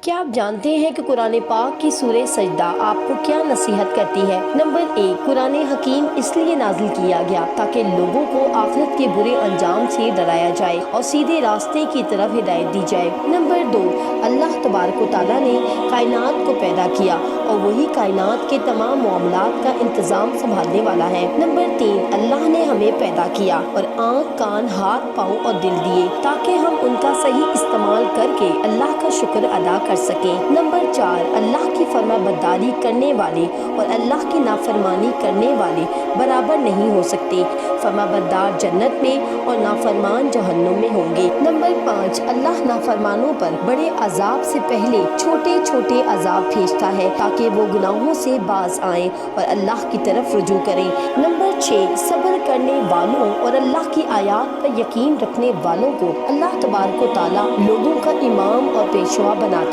کیا آپ جانتے ہیں کہ قرآن پاک کی سورہ سجدہ آپ کو کیا نصیحت کرتی ہے؟ نمبر 1، قرآن حکیم اس لیے نازل کیا گیا تاکہ لوگوں کو آخرت کے برے انجام سے ڈرایا جائے اور سیدھے راستے کی طرف ہدایت دی جائے۔ نمبر 2، اللہ تبارک و تعالیٰ نے کائنات کو پیدا کیا اور وہی کائنات کے تمام معاملات کا انتظام سنبھالنے والا ہے۔ نمبر 3، اللہ نے ہمیں پیدا کیا اور آنکھ، کان، ہاتھ، پاؤں اور دل دیے تاکہ ہم ان کا صحیح استعمال کر کے اللہ کا شکر ادا کر سکیں۔ نمبر 4، اللہ کی فرما برداری کرنے والے اور اللہ کی نافرمانی کرنے والے برابر نہیں ہو سکتے۔ فرما بردار جنت میں اور نافرمان جہنم میں ہوں گے۔ نمبر 5، اللہ نافرمانوں پر بڑے عذاب سے پہلے چھوٹے چھوٹے عذاب بھیجتا ہے تاکہ وہ گناہوں سے باز آئیں اور اللہ کی طرف رجوع کریں۔ نمبر 6، صبر کرنے والوں اور اللہ کی آیات پر یقین رکھنے والوں کو اللہ تبارک و تعالیٰ لوگوں کا امام اور پیشوا بناتا ہے۔